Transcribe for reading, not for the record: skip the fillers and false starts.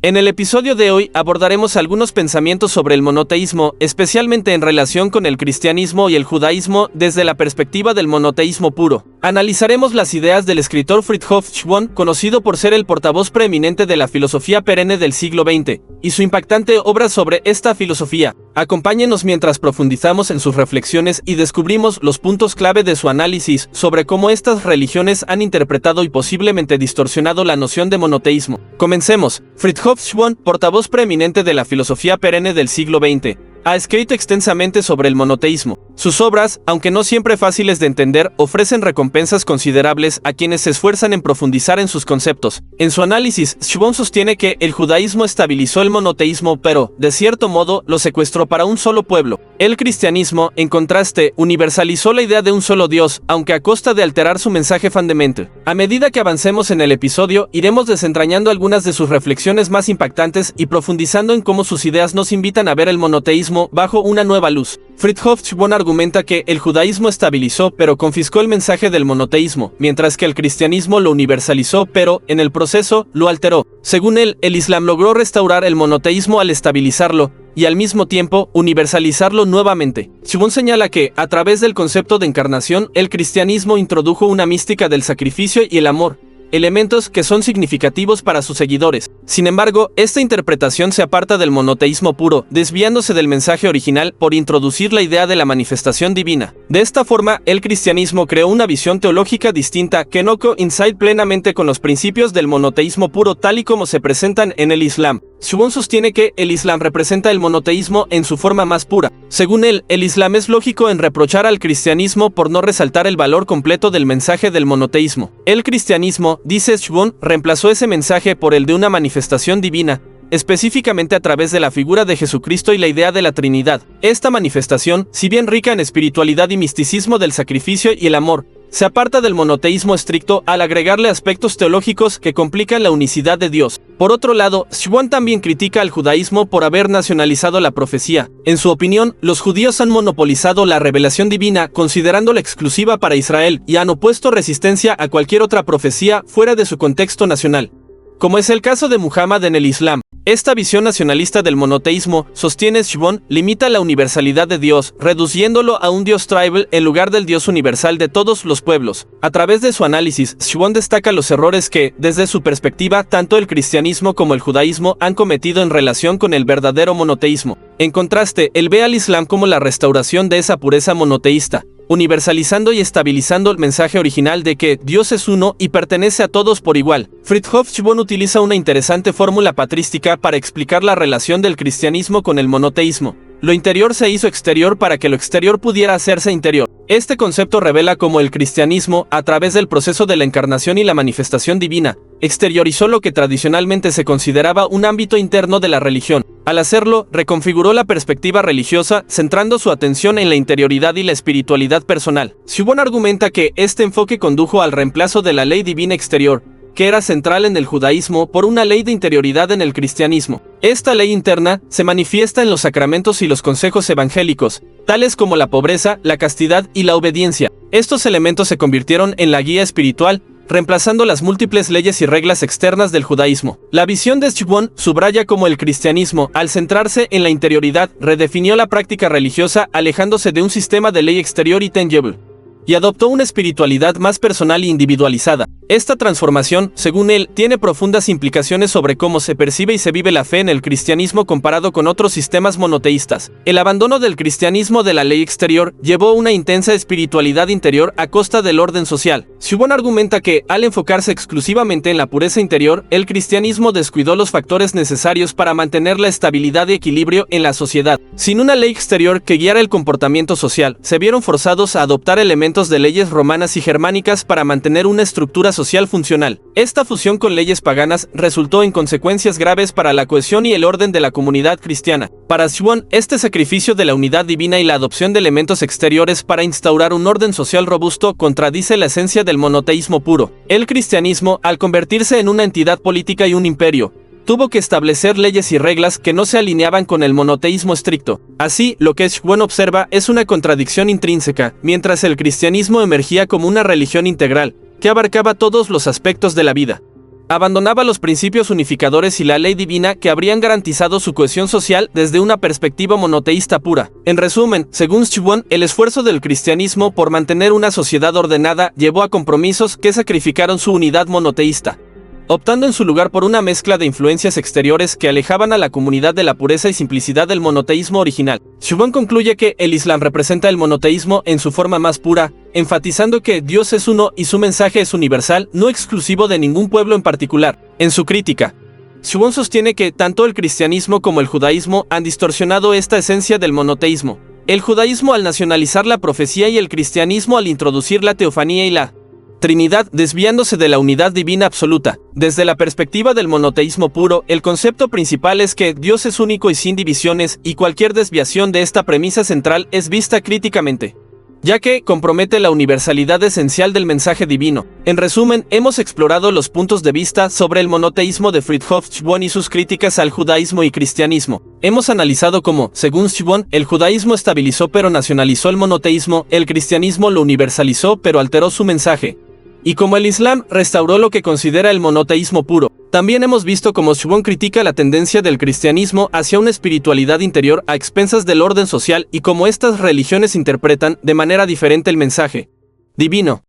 En el episodio de hoy abordaremos algunos pensamientos sobre el monoteísmo, especialmente en relación con el cristianismo y el judaísmo desde la perspectiva del monoteísmo puro. Analizaremos las ideas del escritor Fridtjof Schuon, conocido por ser el portavoz preeminente de la filosofía perenne del siglo XX, y su impactante obra sobre esta filosofía. Acompáñenos mientras profundizamos en sus reflexiones y descubrimos los puntos clave de su análisis sobre cómo estas religiones han interpretado y posiblemente distorsionado la noción de monoteísmo. Comencemos. Fridtjof Schuon, portavoz preeminente de la filosofía perenne del siglo XX, ha escrito extensamente sobre el monoteísmo. Sus obras, aunque no siempre fáciles de entender, ofrecen recompensas considerables a quienes se esfuerzan en profundizar en sus conceptos. En su análisis, Schuon sostiene que el judaísmo estabilizó el monoteísmo, pero, de cierto modo, lo secuestró para un solo pueblo. El cristianismo, en contraste, universalizó la idea de un solo Dios, aunque a costa de alterar su mensaje fundamental. A medida que avancemos en el episodio, iremos desentrañando algunas de sus reflexiones más impactantes y profundizando en cómo sus ideas nos invitan a ver el monoteísmo bajo una nueva luz. Fridtjof Schuon argumenta que el judaísmo estabilizó pero confiscó el mensaje del monoteísmo, mientras que el cristianismo lo universalizó pero, en el proceso, lo alteró. Según él, el Islam logró restaurar el monoteísmo al estabilizarlo, y al mismo tiempo, universalizarlo nuevamente. Schuon señala que, a través del concepto de encarnación, el cristianismo introdujo una mística del sacrificio y el amor, elementos que son significativos para sus seguidores. Sin embargo, esta interpretación se aparta del monoteísmo puro, desviándose del mensaje original por introducir la idea de la manifestación divina. De esta forma, el cristianismo creó una visión teológica distinta que no coincide plenamente con los principios del monoteísmo puro tal y como se presentan en el Islam. Schuon sostiene que el Islam representa el monoteísmo en su forma más pura. Según él, el Islam es lógico en reprochar al cristianismo por no resaltar el valor completo del mensaje del monoteísmo. El cristianismo, dice Schuon, reemplazó ese mensaje por el de una manifestación divina, específicamente a través de la figura de Jesucristo y la idea de la Trinidad. Esta manifestación, si bien rica en espiritualidad y misticismo del sacrificio y el amor, se aparta del monoteísmo estricto al agregarle aspectos teológicos que complican la unicidad de Dios. Por otro lado, Schuon también critica al judaísmo por haber nacionalizado la profecía. En su opinión, los judíos han monopolizado la revelación divina considerándola exclusiva para Israel y han opuesto resistencia a cualquier otra profecía fuera de su contexto nacional, como es el caso de Muhammad en el Islam. Esta visión nacionalista del monoteísmo, sostiene Schuon, limita la universalidad de Dios, reduciéndolo a un Dios tribal en lugar del Dios universal de todos los pueblos. A través de su análisis, Schuon destaca los errores que, desde su perspectiva, tanto el cristianismo como el judaísmo han cometido en relación con el verdadero monoteísmo. En contraste, él ve al Islam como la restauración de esa pureza monoteísta, universalizando y estabilizando el mensaje original de que Dios es uno y pertenece a todos por igual. Fridtjof Schuon utiliza una interesante fórmula patrística para explicar la relación del cristianismo con el monoteísmo. Lo interior se hizo exterior para que lo exterior pudiera hacerse interior. Este concepto revela cómo el cristianismo, a través del proceso de la encarnación y la manifestación divina, exteriorizó lo que tradicionalmente se consideraba un ámbito interno de la religión. Al hacerlo, reconfiguró la perspectiva religiosa, centrando su atención en la interioridad y la espiritualidad personal. Schuon argumenta que este enfoque condujo al reemplazo de la ley divina exterior, que era central en el judaísmo, por una ley de interioridad en el cristianismo. Esta ley interna se manifiesta en los sacramentos y los consejos evangélicos, tales como la pobreza, la castidad y la obediencia. Estos elementos se convirtieron en la guía espiritual, reemplazando las múltiples leyes y reglas externas del judaísmo. La visión de Schuon subraya cómo el cristianismo, al centrarse en la interioridad, redefinió la práctica religiosa alejándose de un sistema de ley exterior y tangible, y adoptó una espiritualidad más personal e individualizada. Esta transformación, según él, tiene profundas implicaciones sobre cómo se percibe y se vive la fe en el cristianismo comparado con otros sistemas monoteístas. El abandono del cristianismo de la ley exterior llevó una intensa espiritualidad interior a costa del orden social. Schuon argumenta que, al enfocarse exclusivamente en la pureza interior, el cristianismo descuidó los factores necesarios para mantener la estabilidad y equilibrio en la sociedad. Sin una ley exterior que guiara el comportamiento social, se vieron forzados a adoptar elementos de leyes romanas y germánicas para mantener una estructura social funcional. Esta fusión con leyes paganas resultó en consecuencias graves para la cohesión y el orden de la comunidad cristiana. Para Schuon, este sacrificio de la unidad divina y la adopción de elementos exteriores para instaurar un orden social robusto contradice la esencia del monoteísmo puro. El cristianismo, al convertirse en una entidad política y un imperio, tuvo que establecer leyes y reglas que no se alineaban con el monoteísmo estricto. Así, lo que Schuon observa es una contradicción intrínseca, mientras el cristianismo emergía como una religión integral, que abarcaba todos los aspectos de la vida. Abandonaba los principios unificadores y la ley divina que habrían garantizado su cohesión social desde una perspectiva monoteísta pura. En resumen, según Schwann, el esfuerzo del cristianismo por mantener una sociedad ordenada llevó a compromisos que sacrificaron su unidad monoteísta, optando en su lugar por una mezcla de influencias exteriores que alejaban a la comunidad de la pureza y simplicidad del monoteísmo original. Schwann concluye que el Islam representa el monoteísmo en su forma más pura, enfatizando que Dios es uno y su mensaje es universal, no exclusivo de ningún pueblo en particular. En su crítica, Schwann sostiene que tanto el cristianismo como el judaísmo han distorsionado esta esencia del monoteísmo. El judaísmo al nacionalizar la profecía y el cristianismo al introducir la teofanía y la Trinidad, desviándose de la unidad divina absoluta. Desde la perspectiva del monoteísmo puro, el concepto principal es que Dios es único y sin divisiones, y cualquier desviación de esta premisa central es vista críticamente, ya que compromete la universalidad esencial del mensaje divino. En resumen, hemos explorado los puntos de vista sobre el monoteísmo de Fridtjof Schwann y sus críticas al judaísmo y cristianismo. Hemos analizado cómo, según Schwann, el judaísmo estabilizó pero nacionalizó el monoteísmo, el cristianismo lo universalizó pero alteró su mensaje, y como el Islam restauró lo que considera el monoteísmo puro. También hemos visto cómo Schwann critica la tendencia del cristianismo hacia una espiritualidad interior a expensas del orden social y cómo estas religiones interpretan de manera diferente el mensaje divino.